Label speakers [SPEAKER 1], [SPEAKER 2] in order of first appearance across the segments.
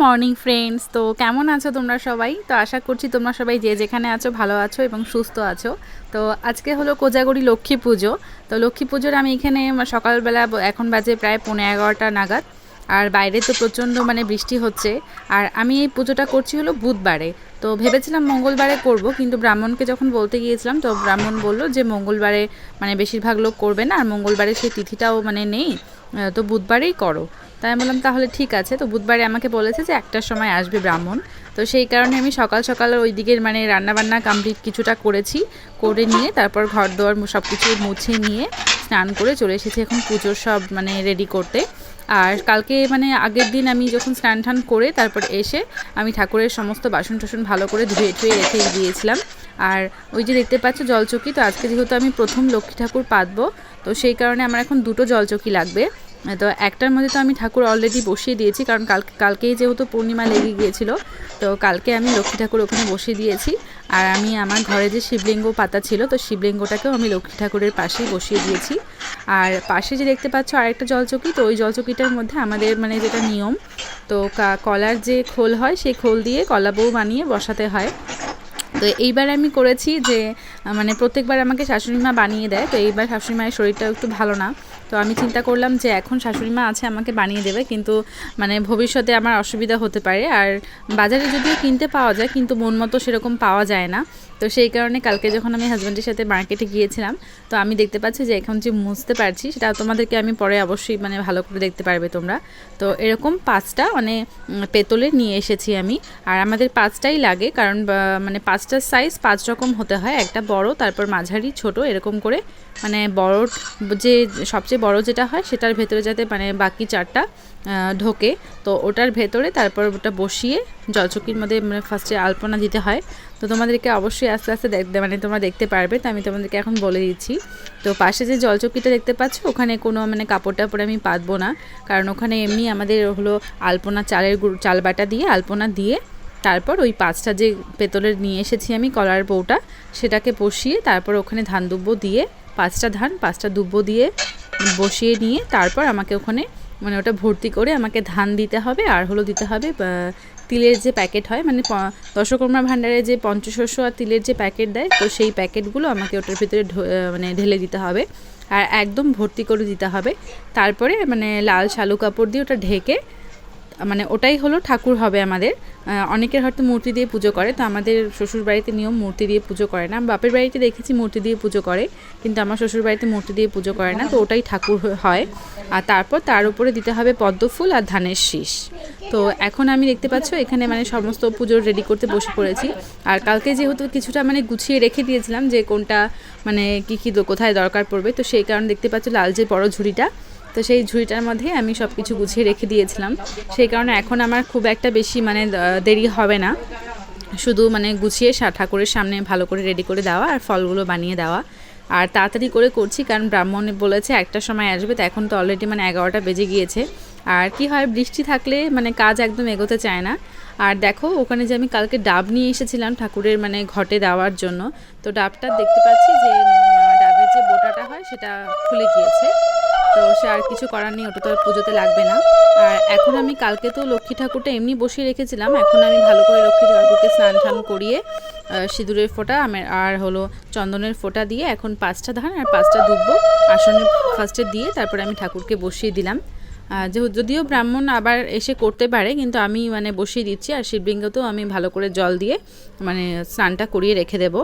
[SPEAKER 1] Morning friends. তো কেমন আছো তোমরা সবাই? তো আশা করছি তোমরা সবাই যে যেখানে আছো ভালো আছো এবং সুস্থ আছো। তো আজকে হলো কোজাগরি লক্ষ্মী পুজো। তো লক্ষ্মী পুজোর আমি এখানে সকালবেলা এখন বাজে প্রায় 11:30 নাগাদ। আর বাইরে তো প্রচণ্ড বৃষ্টি হচ্ছে। আর আমি এই পুজোটা করছি হলো বুধবারে। তো ভেবেছিলাম মঙ্গলবারে করব, কিন্তু ব্রাহ্মণকে যখন বলতে গিয়েছিলাম তো ব্রাহ্মণ বলল যে মঙ্গলবারে বেশিরভাগ লোক করবে না, আর মঙ্গলবারে সেই তিথিটাও নেই, তো বুধবারেই করো। তাই আমি বললাম তাহলে ঠিক আছে। তো বুধবারে আমাকে বলেছে যে 1টার সময় আসবে ব্রাহ্মণ। তো সেই কারণে আমি সকাল সকাল ওই দিকের রান্নাবান্না কমপ্লিট কিছুটা করেছি, করে নিয়ে তারপর ঘর দোয়ার সব কিছু মুছে নিয়ে স্নান করে চলে এসেছি এখন পুজোর সব রেডি করতে। আর কালকে আগের দিন আমি যখন স্নান টান করে তারপর এসে আমি ঠাকুরের সমস্ত বাসন টাসন ভালো করে ধুয়ে ঠুয়ে রেখে দিয়েছিলাম। আর ওই যে দেখতে পাচ্ছ জলচৌকি, তো আজকে যেহেতু আমি প্রথম লক্ষ্মী ঠাকুর পাতবো, তো সেই কারণে আমার এখন 2টো জলচৌকি লাগবে। তো একটার মধ্যে তো আমি ঠাকুর অলরেডি বসিয়ে দিয়েছি, কারণ কালকেই যেহেতু পূর্ণিমা লেগে গিয়েছিল, তো কালকে আমি লক্ষ্মী ঠাকুর ওখানে বসিয়ে দিয়েছি। আর আমি আমার ঘরে যে শিবলিঙ্গ পাতা ছিল, তো শিবলিঙ্গটাকেও আমি লক্ষ্মী ঠাকুরের পাশেই বসিয়ে দিয়েছি। আর পাশে যে দেখতে পাচ্ছ আরেকটা জলচৌকি, তো ওই জলচৌকিটার মধ্যে আমাদের যেটা নিয়ম, তো কলার যে খোল হয় সেই খোল দিয়ে কলা বউ বানিয়ে বসাতে হয়। তো এইবার আমি করেছি যে প্রত্যেকবার আমাকে শাশুড়িমা বানিয়ে দেয়, তো এইবার শাশুড়ি মায়ের শরীরটা একটু ভালো না। তো আমি চিন্তা করলাম যে এখন শাশুড়িমা আছে আমাকে বানিয়ে দেবে, কিন্তু ভবিষ্যতে আমার অসুবিধা হতে পারে। আর বাজারে যদিও কিনতে পাওয়া যায়, কিন্তু মন মতো সেরকম পাওয়া যায় না। তো সেই কারণে কালকে যখন আমি হাজব্যান্ডের সাথে মার্কেটে গিয়েছিলাম, তো আমি দেখতে পাচ্ছি যে এখন যে মুছতে পারছি সেটা তোমাদেরকে আমি পরে অবশ্যই ভালো করে দেখতে পারবে তোমরা। তো এরকম 5টা পেতলের নিয়ে এসেছি আমি। আর আমাদের 5টাই লাগে, কারণ 5টার সাইজ 5 রকম হতে হয়, একটা বড়, তারপর মাঝারি, ছোট, এরকম করে বড় যে সবচেয়ে বড় যেটা হয় সেটার ভেতরে যাতে বাকি 4টা ঢোকে, তো ওটার ভেতরে তারপর ওটা বসিয়ে জলচৌকির মধ্যে ফার্স্টে আলপনা দিতে হয়। তো তোমাদেরকে অবশ্যই আস্তে আস্তে তোমরা দেখতে পারবে, তো আমি তোমাদেরকে এখন বলে দিচ্ছি। তো পাশে যে জলচৌকিটা দেখতে পাচ্ছ ওখানে কোনো কাপড় টাপড় আমি পাতবো না, কারণ ওখানে এমনি আমাদের হলো আলপনা চাল বাটা দিয়ে আলপনা দিয়ে তারপর ওই 5টা যে পেতলের নিয়ে এসেছি আমি কলার বউটা, সেটাকে বসিয়ে তারপর ওখানে ধান দুব্বো দিয়ে 5টা ধান 5টা দুব্বো দিয়ে বসিয়ে নিয়ে তারপর আমাকে ওখানে ওটা ভর্তি করে আমাকে ধান দিতে হবে। আর হলো দিতে হবে তিলের যে প্যাকেট হয়, দশকর্মা ভাণ্ডারে যে পঞ্চশস্য আর তিলের যে প্যাকেট দেয়, তো সেই প্যাকেটগুলো আমাকে ওটার ভিতরে ঢেলে দিতে হবে আর একদম ভর্তি করে দিতে হবে। তারপরে লাল শালু কাপড় দিয়ে ওটা ঢেকে ওটাই হলো ঠাকুর হবে আমাদের। অনেকের হয়তো মূর্তি দিয়ে পুজো করে, তো আমাদের শ্বশুর বাড়িতে নিয়ম মূর্তি দিয়ে পুজো করে না। বাপের বাড়িতে দেখেছি মূর্তি দিয়ে পুজো করে, কিন্তু আমার শ্বশুর বাড়িতে মূর্তি দিয়ে পুজো করে না, তো ওটাই ঠাকুর হয়। আর তারপর তার উপরে দিতে হবে পদ্ম ফুল আর ধানের শীষ। তো এখন আমি দেখতে পাচ্ছ এখানে সমস্ত পুজোর রেডি করতে বসে পড়েছি। আর কালকে যেহেতু কিছুটা গুছিয়ে রেখে দিয়েছিলাম যে কোনটা কী কোথায় দরকার পড়বে, তো সেই কারণে দেখতে পাচ্ছ লাল যে বড় ঝুড়িটা, তো সেই ঝুড়িটার মধ্যে আমি সব কিছু গুছিয়ে রেখে দিয়েছিলাম। সেই কারণে এখন আমার খুব একটা বেশি দেরি হবে না, শুধু গুছিয়ে ঠাকুরের সামনে ভালো করে রেডি করে দেওয়া আর ফলগুলো বানিয়ে দেওয়া। আর তাড়াতাড়ি করে করছি, কারণ ব্রাহ্মণ বলেছে 1টার সময় আসবে, তো এখন তো অলরেডি 11টা বেজে গিয়েছে। আর কি হয়, বৃষ্টি থাকলে কাজ একদম এগোতে চায় না। আর দেখো ওখানে যে আমি কালকে ডাব নিয়ে এসেছিলাম ঠাকুরের ঘটে দেওয়ার জন্য, তো ডাবটা দেখতে পাচ্ছি যে ডাবের যে বোটাটা হয় সেটা খুলে গিয়েছে। তো সে আর কিছু করার নেই, ওটা তো আর পুজোতে লাগবে না। আর এখন আমি কালকে তো লক্ষ্মী ঠাকুরটা এমনি বসিয়ে রেখেছিলাম, এখন আমি ভালো করে লক্ষ্মী ঠাকুরকে স্নান টান করিয়ে সিঁদুরের ফোঁটা আর হলো চন্দনের ফোঁটা দিয়ে এখন 5টা ধান আর 5টা দুব্বো আসনের ফার্স্টে দিয়ে তারপরে আমি ঠাকুরকে বসিয়ে দিলাম। যদিও ব্রাহ্মণ আবার এসে করতে পারে, কিন্তু আমি বসিয়ে দিচ্ছি। আর শিবলিঙ্গতেও আমি ভালো করে জল দিয়ে স্নানটা করিয়ে রেখে দেবো।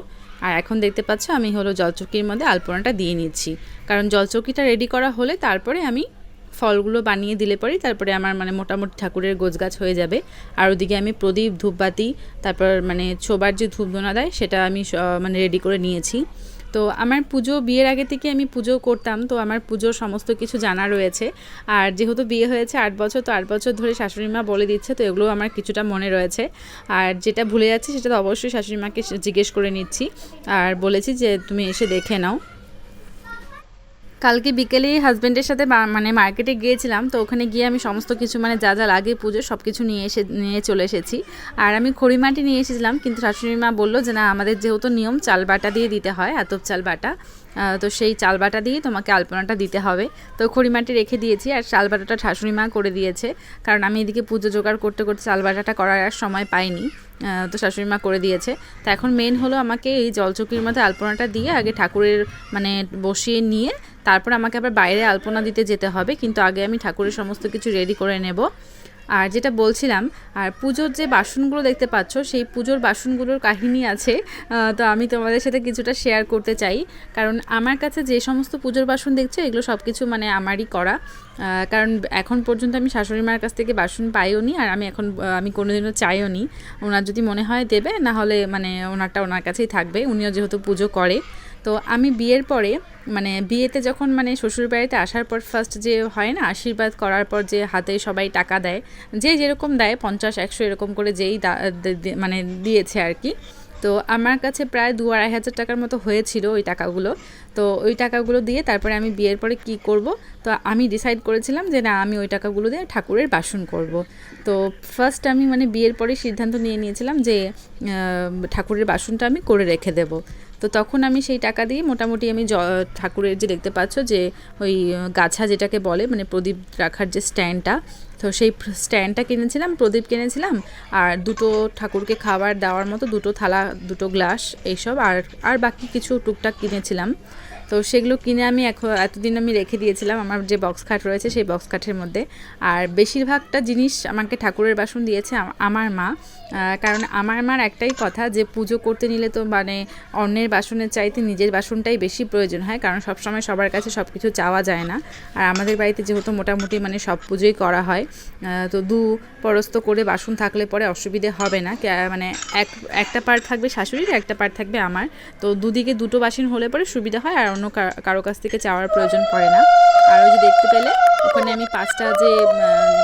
[SPEAKER 1] আর এখন দেখতে পাচ্ছ আমি হলো জলচৌকির মধ্যে আলপনাটা দিয়ে নিচ্ছি, কারণ জলচৌকিটা রেডি করা হলে তারপরে আমি ফলগুলো বানিয়ে দিলে পরেই তারপরে আমার মোটামুটি ঠাকুরের গোছগাছ হয়ে যাবে। আর ওদিকে আমি প্রদীপ ধূপবাতি তারপর ছোবার যে ধূপধুনা দেয় সেটা আমি রেডি করে নিয়েছি। তো আমার পুজো বিয়ের আগে থেকে আমি পুজো করতাম, তো আমার পুজোর সমস্ত কিছু জানা রয়েছে। আর যেহেতু বিয়ে হয়েছে 8 বছর, তো 8 বছর ধরে শাশুড়িমা বলে দিচ্ছে, তো এগুলো আমার কিছুটা মনে রয়েছে। আর যেটা ভুলে যাচ্ছি সেটা তো অবশ্যই শাশুড়িমাকে জিজ্ঞেস করে নিচ্ছি আর বলেছি যে তুমি এসে দেখে নাও। কালকে বিকেলেই হাজব্যান্ডের সাথে মানে মার্কেটে গিয়েছিলাম, তো ওখানে গিয়ে আমি সমস্ত কিছু মানে যা যা লাগে পুজো সব কিছু নিয়ে চলে এসেছি। আর আমি খড়িমাটি নিয়ে এসেছিলাম, কিন্তু শাশুড়ি মা বললো যে না, আমাদের যেহেতু নিয়ম চাল বাটা দিয়ে দিতে হয়, আতপ চাল বাটা, তো সেই চাল বাটা দিয়ে তোমাকে আলপনাটা দিতে হবে। তো খড়িমাটি রেখে দিয়েছি, আর চাল বাটাটা শাশুড়ি মা করে দিয়েছে, কারণ আমি এদিকে পুজো জোগাড় করতে করতে চাল বাটাটা করার আর সময় পাইনি। তো শাশুড়ি মা করে দিয়েছে। তো এখন মেন হলো আমাকে এই জলচকির মধ্যে আলপনাটা দিয়ে আগে ঠাকুরের মানে বসিয়ে নিয়ে তারপর আমাকে আবার বাইরে আলপনা দিতে যেতে হবে, কিন্তু আগে আমি ঠাকুরের সমস্ত কিছু রেডি করে নেব। আর যেটা বলছিলাম, আর পুজোর যে বাসনগুলো দেখতে পাচ্ছ, সেই পুজোর বাসনগুলোর কাহিনী আছে, তো আমি তোমাদের সাথে কিছুটা শেয়ার করতে চাই। কারণ আমার কাছে যে সমস্ত পুজোর বাসন দেখছো, এগুলো সব কিছু মানে আমারই করা। কারণ এখন পর্যন্ত আমি শাশুড়ি মার কাছ থেকে বাসন পাইও নি, আর আমি কোনোদিনও চাইও নি। ওনার যদি মনে হয় দেবে, না হলে মানে ওনারটা ওনার কাছেই থাকবে, উনিও যেহেতু পুজো করে। তো আমি বিয়ের পরে মানে বিয়েতে যখন মানে শ্বশুর বাড়িতে আসার পর ফার্স্ট যে হয় না, আশীর্বাদ করার পর যে হাতে সবাই টাকা দেয়, যে যেরকম দেয় 50-100 এরকম করে যেই মানে দিয়েছে আর কি। তো আমার কাছে প্রায় 2-2.5 হাজার টাকার মতো হয়েছিল ওই টাকাগুলো। তো ওই টাকাগুলো দিয়ে তারপরে আমি বিয়ের পরে কি করব, তো আমি ডিসাইড করেছিলাম যে না, আমি ওই টাকাগুলো দিয়ে ঠাকুরের বাসন করব। তো ফার্স্ট আমি মানে বিয়ের পরে সিদ্ধান্ত নিয়েছিলাম যে ঠাকুরের বাসনটা আমি করে রেখে দেব। তো তখন আমি সেই টাকা দিয়ে মোটামুটি আমি ঠাকুরের যে দেখতে পাচ্ছ যে ওই গাছা যেটাকে বলে, মানে প্রদীপ রাখার যে স্ট্যান্ডটা, তো সেই স্ট্যান্ডটা কিনেছিলাম, প্রদীপ কিনেছিলাম, আর দুটো ঠাকুরকে খাবার দেওয়ার মতো দুটো থালা, দুটো গ্লাস, এইসব, আর বাকি কিছু টুকটাক কিনেছিলাম। তো সেগুলো কিনে আমি এতদিন আমি রেখে দিয়েছিলাম আমার যে বক্স খাট রয়েছে সেই বক্স খাটের মধ্যে। আর বেশিরভাগটা জিনিস আমাকে ঠাকুরের বাসন দিয়েছে আমার মা, কারণ আমার মার একটাই কথা যে পুজো করতে নিলে তো মানে অন্যের বাসনের চাইতে নিজের বাসনটাই বেশি প্রয়োজন হয়, কারণ সবসময় সবার কাছে সব কিছু চাওয়া যায় না। আর আমাদের বাড়িতে যেহেতু মোটামুটি মানে সব পুজোই করা হয়, তো পরস্ত করে বাসন থাকলে পরে অসুবিধে হবে না, মানে একটা পার্ট থাকবে শাশুড়ির, একটা পার্ট থাকবে আমার, তো দুদিকে দুটো বাসন হলে পরে সুবিধা হয়, আর অন্য কারো কাছ থেকে চাওয়ার প্রয়োজন পড়ে না। আর ওই যে দেখতে পেলে ওখানে আমি 5টা যে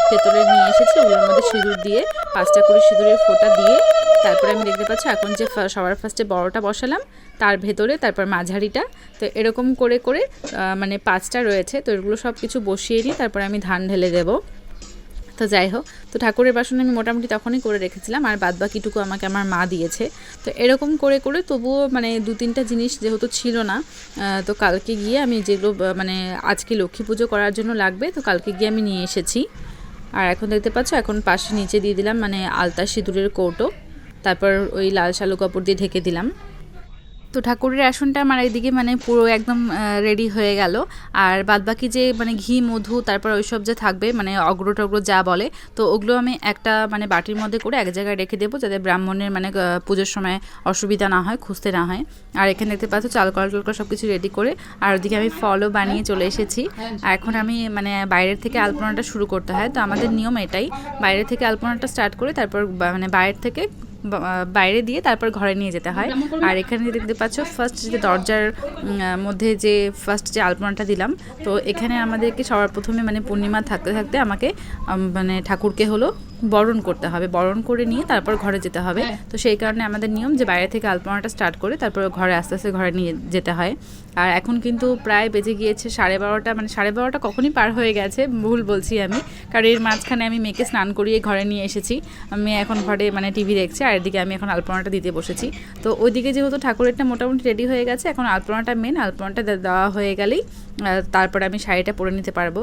[SPEAKER 1] পেতলের নিয়ে এসেছি, ওগুলোর মধ্যে সিঁদুর দিয়ে 5টা করে সিঁদুরের ফোঁটা দিয়ে তারপরে আমি দেখতে পাচ্ছি এখন যে সবার ফার্স্টে বড়টা বসালাম, তার ভেতরে তারপর মাঝারিটা, তো এরকম করে করে মানে 5টা রয়েছে, তো এগুলো সব কিছু বসিয়ে নিই, তারপরে আমি ধান ঢেলে দেবো। তো যাই হোক, তো ঠাকুরের বাসন আমি মোটামুটি তখনই করে রেখেছিলাম, আর বাদবাকিটুকু আমাকে আমার মা দিয়েছে। তো এরকম করে করে তবুও মানে 2-3টা জিনিস যেহেতু ছিল না, তো কালকে গিয়ে আমি যেগুলো মানে আজকে লক্ষ্মী পুজো করার জন্য লাগবে, তো কালকে গিয়ে আমি নিয়ে এসেছি। আর এখন দেখতে পাচ্ছ, এখন পাশে নিচে দিয়ে দিলাম মানে আলতা সিঁদুরের কৌটো, তারপর ওই লাল শালু কাপড় দিয়ে ঢেকে দিলাম। তো ঠাকুরের আসনটা আমার এইদিকে মানে পুরো একদম রেডি হয়ে গেল। আর বাদবাকি যে মানে ঘি মধু তারপর ওইসব যে থাকবে মানে অগ্র টগ্র যা বলে, তো ওগুলো আমি একটা মানে বাটির মধ্যে করে এক জায়গায় রেখে দেবো, যাতে ব্রাহ্মণের মানে পুজোর সময় অসুবিধা না হয়, খুঁজতে না হয়। আর এখানে দেখতে পাচ্ছ চাল কলা টলকলা সব কিছু রেডি করে, আর ওদিকে আমি ফলও বানিয়ে চলে এসেছি। আর এখন আমি মানে বাইরের থেকে আলপনাটা শুরু করতে হয়, তো আমাদের নিয়ম এটাই, বাইরে থেকে আলপনাটা স্টার্ট করে তারপর মানে বাইরের থেকে বাইরে দিয়ে তারপর ঘরে নিয়ে যেতে হয়। আর এখানে দেখতে পাচ্ছ ফার্স্ট যে দরজার মধ্যে যে ফার্স্ট যে আলপনাটা দিলাম, তো এখানে আমাদেরকে সবার প্রথমে মানে পূর্ণিমা থাকতে থাকতে আমাকে মানে ঠাকুরকে হলো বরণ করতে হবে, বরণ করে নিয়ে তারপর ঘরে যেতে হবে। তো সেই কারণে আমাদের নিয়ম যে বাইরে থেকে আলপনাটা স্টার্ট করে তারপর ঘরে আস্তে আস্তে ঘরে নিয়ে যেতে হয়। আর এখন কিন্তু প্রায় বেজে গিয়েছে 12:30, মানে 12:30 কখনই পার হয়ে গেছে, ভুল বলছি আমি, কারণ এর মাঝখানে আমি মেয়েকে স্নান করিয়ে ঘরে নিয়ে এসেছি। মেয়ে এখন ঘরে মানে টিভি দেখছে, আর এদিকে আমি এখন আলপনাটা দিতে বসেছি। তো ওইদিকে যেহেতু ঠাকুরেরটা মোটামুটি রেডি হয়ে গেছে, এখন আলপনাটা মেন, আলপনাটা দেওয়া হয়ে গেলেই তারপর আমি শাড়িটা পরে নিতে পারবো।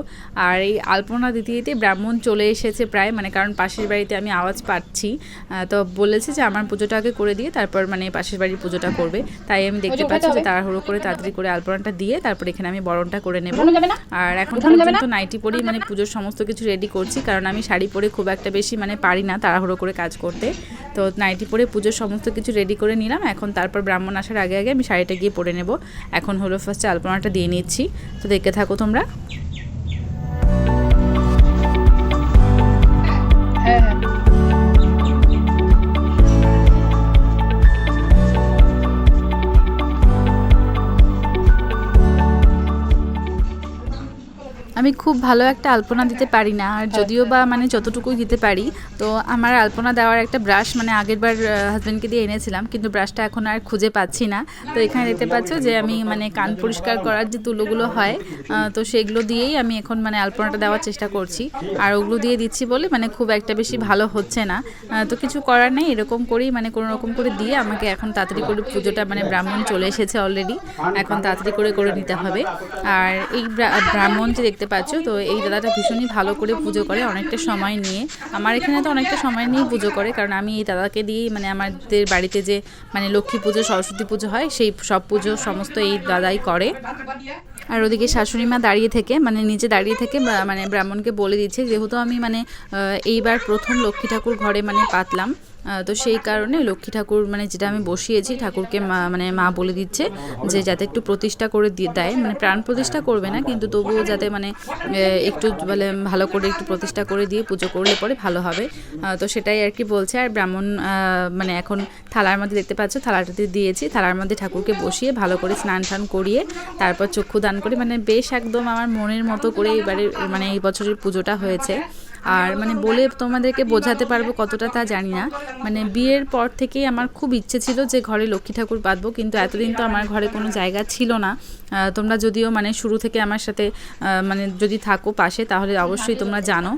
[SPEAKER 1] আর এই আলপনা দিতে দিতে ব্রাহ্মণ চলে এসেছে প্রায়, মানে কারণ পাশের বাড়িতে আমি আওয়াজ পাচ্ছি, তো বলেছে যে আমার পুজোটা আগে করে দিয়ে তারপর মানে পাশের বাড়ির পুজোটা করবে, তাই আমি দেখতে পাচ্ছি যে তাড়াহুড়ো করে তাড়াতাড়ি করে আলপনাটা দিয়ে তারপর এখানে আমি বরণটা করে নেব। আর এখন পর্যন্ত নাইটি পরেই মানে পুজোর সমস্ত কিছু রেডি করছি, কারণ আমি শাড়ি পরে খুব একটা বেশি মানে পারি না তাড়াহুড়ো করে কাজ করতে, তো নাইটি পরে পুজোর সমস্ত কিছু রেডি করে নিলাম। এখন তারপর ব্রাহ্মণ আসার আগে আগে আমি শাড়িটা গিয়ে পরে নেব। এখন হলো ফার্স্টে আলপনাটা দিয়ে নিচ্ছি, তো দেখতে থাকো তোমরা। আমি খুব ভালো একটা আলপনা দিতে পারি না, আর যদিও বা মানে যতটুকুই দিতে পারি। তো আমার আলপনা দেওয়ার একটা ব্রাশ মানে আগেরবার হাজব্যান্ডকে দিয়ে এনেছিলাম, কিন্তু ব্রাশটা এখন আর খুঁজে পাচ্ছি না। তো এখানে দেখতে পাচ্ছ যে আমি মানে কান পরিষ্কার করার যে তুলোগুলো হয়, তো সেগুলো দিয়েই আমি এখন মানে আলপনাটা দেওয়ার চেষ্টা করছি। আর ওগুলো দিয়ে দিচ্ছি বলে মানে খুব একটা বেশি ভালো হচ্ছে না। তো কিছু করার নেই, এরকম করেই মানে কোনো রকম করে দিয়ে আমাকে এখন তাড়াতাড়ি করে পুজোটা মানে ব্রাহ্মণ চলে এসেছে অলরেডি, এখন তাড়াতাড়ি করে করে নিতে হবে। আর এই ব্রাহ্মণ যে দেখতে পাচ্ছ, তো এই দাদাটা ভীষণই ভালো করে পুজো করে, অনেকটা সময় নিয়ে। আমার এখানে তো অনেকটা সময় নিয়ে পুজো করে, কারণ আমি এই দাদাকে দিয়েই মানে আমাদের বাড়িতে যে মানে লক্ষ্মী পুজো সরস্বতী পুজো হয় সেই সব পুজো সমস্ত এই দাদাই করে। আর ওদিকে শাশুড়ি মা দাঁড়িয়ে থেকে মানে নিচে দাঁড়িয়ে থেকে মানে ব্রাহ্মণকে বলে দিচ্ছে, যেহেতু আমি মানে এইবার প্রথম লক্ষ্মী ঠাকুর ঘরে মানে পাতলাম, তো সেই কারণে লক্ষ্মী ঠাকুর মানে যেটা আমি বসিয়েছি ঠাকুরকে মানে মা বলে দিচ্ছে যে যাতে একটু প্রতিষ্ঠা করে দেয়, মানে প্রাণ প্রতিষ্ঠা করবে না, কিন্তু তবুও যাতে মানে একটু মানে ভালো করে একটু প্রতিষ্ঠা করে দিয়ে পুজো করলে পরে ভালো হবে। তো সেটাই আর কি বলছে। আর ব্রাহ্মণ মানে এখন থালার মধ্যে দেখতে পাচ্ছ, থালাটাতে দিয়েছি, থালার মধ্যে ঠাকুরকে বসিয়ে ভালো করে স্নান টান করিয়ে তারপর চক্ষুদান করে মানে বেশ একদম আমার মনের মতো করে এবারে মানে এই বছরের পুজোটা হয়েছে। আর মানে বলে তোমাদেরকে বোঝাতে পারবো কতটা তা জানি না, মানে বিয়ের পর থেকেই আমার খুব ইচ্ছে ছিল যে ঘরে লক্ষ্মী ঠাকুর পাতবো, কিন্তু এতদিন তো আমার ঘরে কোনো জায়গা ছিল না। তোমরা যদিও মানে শুরু থেকে আমার সাথে মানে যদি থাকো পাশে, তাহলে অবশ্যই তোমরা জানো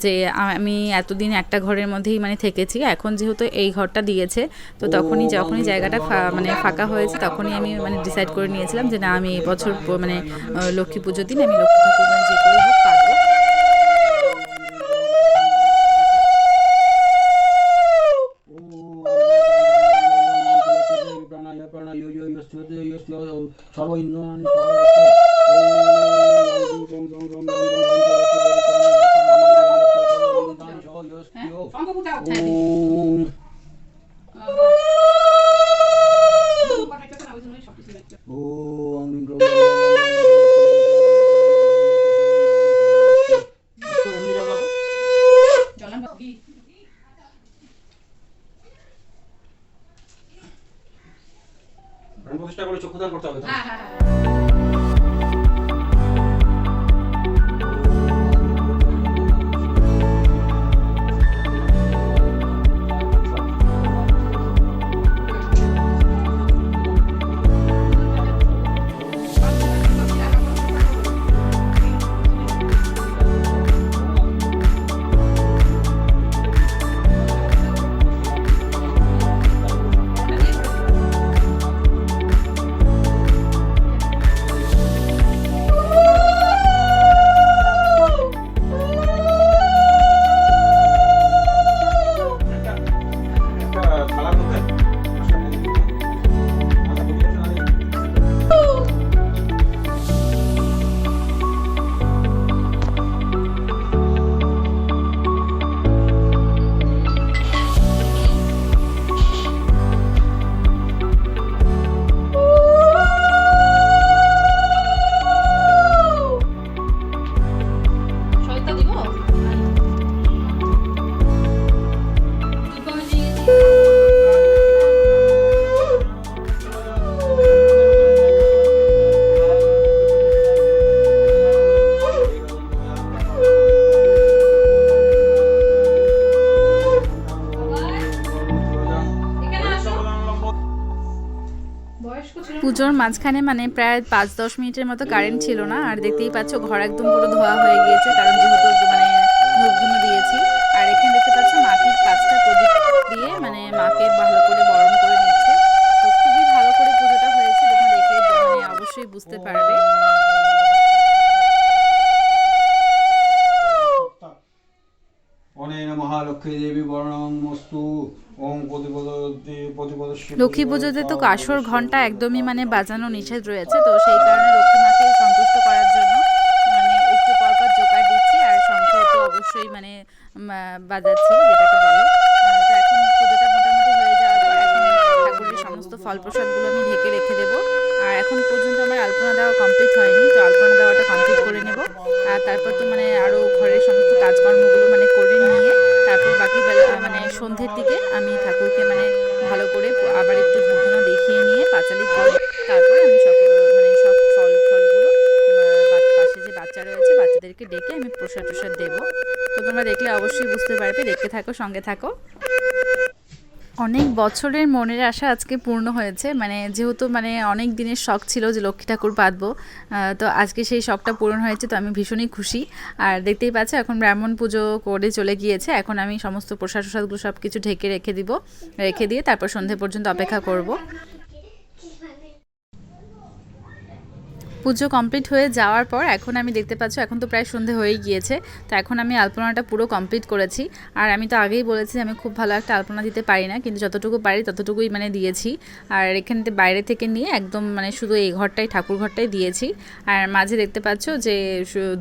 [SPEAKER 1] যে আমি এতদিন একটা ঘরের মধ্যেই মানে থেকেছি। এখন যেহেতু এই ঘরটা দিয়েছে, তো যখনই জায়গাটা মানে ফাঁকা হয়েছে, তখনই আমি মানে ডিসাইড করে নিয়েছিলাম যে না, আমি এই বছর মানে লক্ষ্মী পুজোর দিন আমি লক্ষ্মী ঠাকুর মানে যে করেই হোক পাতবো।
[SPEAKER 2] প্রতিষ্ঠা করে চক্ষুদান করতে হবে।
[SPEAKER 1] পুজোর মাঝখানে মানে প্রায় 5-10 মিনিটের মতো কারেন্ট ছিল না, আর দেখতেই পাচ্ছ ঘর একদম পুরো ধোয়া হয়ে গিয়েছে, কারণ যেহেতু মানে ধূপধুনো দিয়েছি। আর এখানে দেখতে পাচ্ছ মাটির 5টা প্রদীপ দিয়ে মানে মাকে ভালো করে বরণ করে নিচ্ছে। তো খুবই ভালো করে পুজোটা হয়েছে, তোমরা দেখলে মানে অবশ্যই বুঝতে পারবে।
[SPEAKER 2] মহালক্ষ্মী দেবী বর্ণমস্তু ওম
[SPEAKER 1] লক্ষ্মী পুজোতে তো কাসর ঘন্টা একদমই মানে বাজানো নিষেধ রয়েছে, তো সেই কারণে লক্ষ্মী মাকে সন্তুষ্ট করার জন্য মানে একটু পরপর জোগাড় দিচ্ছি, আর শঙ্খ তো অবশ্যই মানে বাজাচ্ছি যেটাকে বলে। তো এখন পুজোটা মোটামুটি হয়ে যাওয়ার পর এখন ঠাকুরের সমস্ত ফল প্রসাদগুলো আমি ঢেকে রেখে দেবো। আর এখন পর্যন্ত আমার আলপনা দেওয়া কমপ্লিট হয়নি, তো আলপনা দেওয়াটা কমপ্লিট করে নেব। আর তারপর তো মানে আরও ঘরের সমস্ত কাজকর্মগুলো মানে করে নিয়ে তারপর বাকি মানে সন্ধ্যের দিকে আমি ঠাকুরকে মানে ভালো করে আবার একটু ধূপধুনো দেখিয়ে নিয়ে পাঁচালি করে তারপরে আমি সব মানে সব ফলগুলো পাশে যে বাচ্চা রয়েছে বাচ্চাদের সবাইকে ডেকে আমি প্রসাদ টসাদ দেবো। তো তোমরা দেখলে অবশ্যই বুঝতে পারবে, দেখতে থাকো, সঙ্গে থাকো। অনেক বছরের মনের আশা আজকে পূর্ণ হয়েছে, মানে যেহেতু মানে অনেক দিনের শখ ছিল যে লক্ষ্মী ঠাকুর পাতবো, তো আজকে সেই শখটা পূরণ হয়েছে। তো আমি ভীষণই খুশি। আর দেখতেই পাচ্ছ এখন ব্রাহ্মণ পুজো করে চলে গিয়েছে। এখন আমি সমস্ত প্রসাদ টসাদগুলো সব কিছু ঢেকে রেখে দিয়ে তারপর সন্ধে পর্যন্ত অপেক্ষা করব। পুজো কমপ্লিট হয়ে যাওয়ার পর এখন আমি দেখতে পাচ্ছ এখন তো প্রায় সন্ধে হয়েই গিয়েছে। তো এখন আমি আলপনাটা পুরো কমপ্লিট করেছি। আর আমি তো আগেই বলেছি আমি খুব ভালো একটা আলপনা দিতে পারি না, কিন্তু যতটুকু পারি ততটুকুই মানে দিয়েছি। আর এখান থেকে বাইরে থেকে নিয়ে একদম মানে শুধু এই ঘরটাই, ঠাকুর ঘরটাই দিয়েছি। আর মাঝে দেখতে পাচ্ছ যে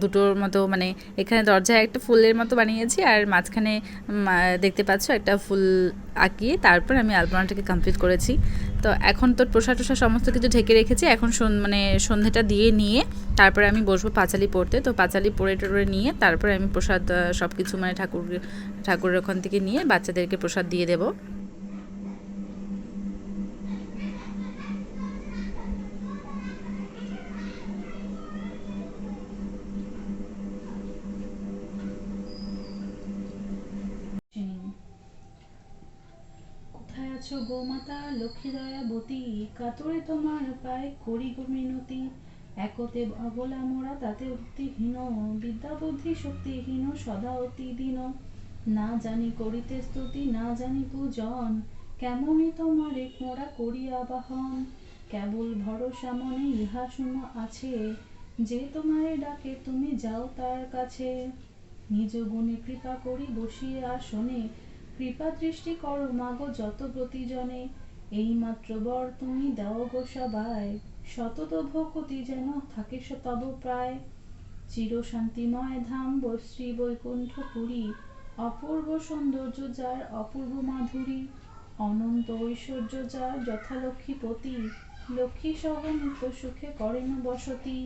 [SPEAKER 1] দুটোর মতো মানে এখানে দরজায় একটা ফুলের মতো বানিয়েছি, আর মাঝখানে দেখতে পাচ্ছ একটা ফুল আঁকিয়ে তারপর আমি আলপনাটাকে কমপ্লিট করেছি। তো এখন তোর প্রসাদ টসাদ সমস্ত কিছু ঢেকে রেখেছি। এখন মানে সন্ধেটা দিয়ে নিয়ে তারপরে আমি বসবো পাঁচালি পড়তে। তো পাঁচালি পড়ে টড়ে নিয়ে তারপরে আমি প্রসাদ সব কিছু মানে ঠাকুরের ওখান থেকে নিয়ে বাচ্চাদেরকে প্রসাদ দিয়ে দেবো।
[SPEAKER 3] কোথায় আছো গোমাতা লক্ষ্মী দয়াবতী, কাতরে তোমার পায় করি গো মিনতি। একতে অবলা মোরা তাতে উক্তিহীন, বিদ্যা বুদ্ধি শক্তিহীন সদা অতি দীন। না জানি করিতে স্তুতি না জানি পূজন, কেমনই তোমারে মোরা করি আবাহন। কেবল ভরসা মনে ইহা শুনো আছে, যে তোমারে ডাকে তুমি যাও তার কাছে। নিজ গুণে কৃপা করি বসিয়ে আসনে, কৃপা দৃষ্টি করো মাগো যত প্রতিজনে। এই মাত্র বর তুমি দাও গো সবাই, সতত ভক্তি যেন থাকে তব প্রায়। চির শান্তিময় ধাম শ্রী বৈকুণ্ঠপুরী, অপূর্ব সৌন্দর্য যার অপূর্ব মাধুরী। অনন্ত ঐশ্বর্য যার যথা লক্ষ্মীপতি, লক্ষ্মী সহ নিত্য সুখে করেন বসতি।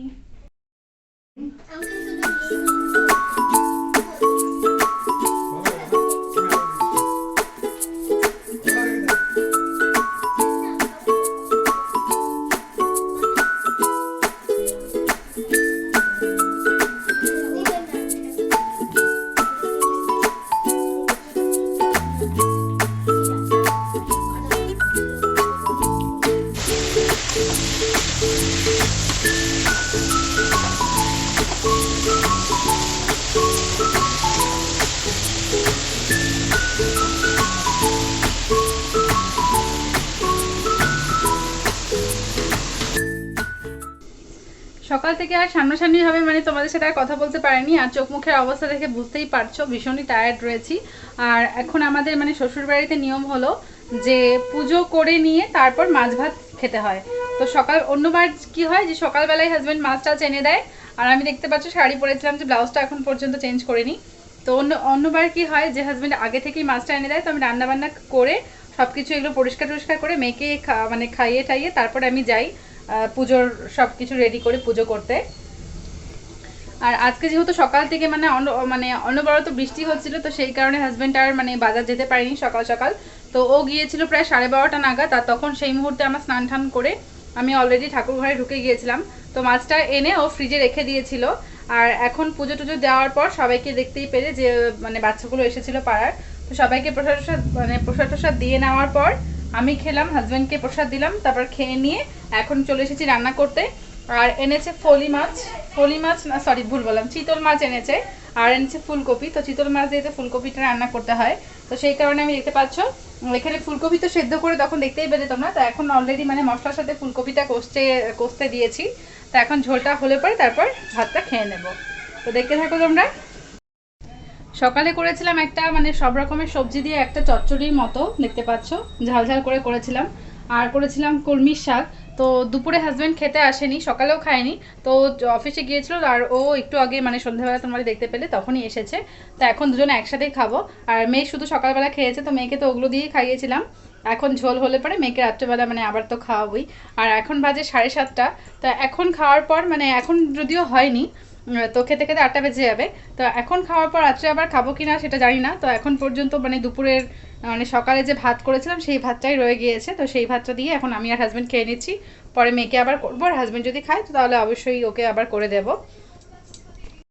[SPEAKER 1] সকাল থেকে আর সামনাসামনিভাবে মানে তোমাদের সাথে আর কথা বলতে পারিনি। আর চোখ মুখের অবস্থা দেখে বুঝতেই পারছো ভীষণই টায়ার্ড রয়েছি। আর এখন আমাদের মানে শ্বশুরবাড়িতে নিয়ম হলো যে পুজো করে নিয়ে তারপর মাছ ভাত খেতে হয়। তো অন্যবার কি হয় যে সকালবেলায় হাজব্যান্ড মাছটা এনে দেয়, আর আমি দেখতে পাচ্ছ শাড়ি পরেছিলাম যে ব্লাউজটা এখন পর্যন্ত চেঞ্জ করিনি। তো অন্যবার কি হয় যে হাজব্যান্ড আগে থেকেই মাছটা এনে দেয়, তো আমি রান্নাবান্না করে সব কিছু এগুলো পরিষ্কার করে মেয়েকে মানে খাইয়ে টাইয়ে তারপরে আমি যাই পুজোর সব কিছু রেডি করে পুজো করতে। আর আজকে যেহেতু সকাল থেকে মানে অনবরত বৃষ্টি হচ্ছিল, তো সেই কারণে হাজব্যান্ড আর মানে বাজার যেতে পারেনি সকাল সকাল। তো ও গিয়েছিল প্রায় 12:30 নাগাদ, আর তখন সেই মুহূর্তে আমার স্নান টান করে আমি অলরেডি ঠাকুর ঘরে ঢুকে গিয়েছিলাম। তো মাছটা এনে ও ফ্রিজে রেখে দিয়েছিল। আর এখন পুজো টুজো দেওয়ার পর সবাইকে দেখতেই পেলে যে মানে বাচ্চাগুলো এসেছিল পাড়ার, তো সবাইকে প্রসাদ টসাদ দিয়ে নেওয়ার পর আমি খেলাম, হাজব্যান্ডকে প্রসাদ দিলাম, তারপর খেয়ে নিয়ে এখন চলে এসেছি রান্না করতে। আর এনেছে ফলি মাছ না সরি ভুল বললাম, চিতল মাছ এনেছে। আর এনেছে ফুলকপি। তো চিতল মাছ দিয়ে তো ফুলকপিটা রান্না করতে হয়, তো সেই কারণে আমি দেখতে পাচ্ছ এখানে ফুলকপি তো সেদ্ধ করে তখন দেখতেই পেলে তোমরা। তো এখন অলরেডি মানে মশলার সাথে ফুলকপিটা কষতে দিয়েছি। তো এখন ঝোলটা হলে পরে তারপর ভাতটা খেয়ে নেব। তো দেখতে থাকো তোমরা। সকালে করেছিলাম একটা মানে সব রকমের সবজি দিয়ে একটা চচ্চড়ির মতো, দেখতে পাচ্ছ ঝাল করেছিলাম। আর করেছিলাম কলমির শাক। তো দুপুরে হাজব্যান্ড খেতে আসেনি, সকালেও খায়নি, তো অফিসে গিয়েছিল। আর ও একটু আগে মানে সন্ধ্যাবেলা তোমরা দেখতে পেলে তখনই এসেছে। তো এখন দুজনে একসাথেই খাবো। আর মেয়ে শুধু সকালবেলা খেয়েছে, তো মেয়েকে তো ওগুলো দিয়েই খাইয়েছিলাম। এখন ঝোল হলে পরে মেয়েকে রাত্রেবেলা মানে আবার তো খাওয়াবই। আর এখন বাজে 7:30। তো এখন খাওয়ার পর মানে এখন যদিও হয়নি, তো খেতে 8টা বেজে যাবে। তো এখন খাওয়ার পর রাত্রে আবার খাবো কিনা সেটা জানি না। তো এখন পর্যন্ত মানে দুপুরের মানে সকালে যে ভাত করেছিলাম সেই ভাতটাই রয়ে গিয়েছে। তো সেই ভাতটা দিয়ে এখন আমি আর হাজব্যান্ড খেয়ে নিচ্ছি, পরে মেয়েকে আবার করবো। আর হাজব্যান্ড যদি খায় তো তাহলে অবশ্যই ওকে আবার করে দেবো।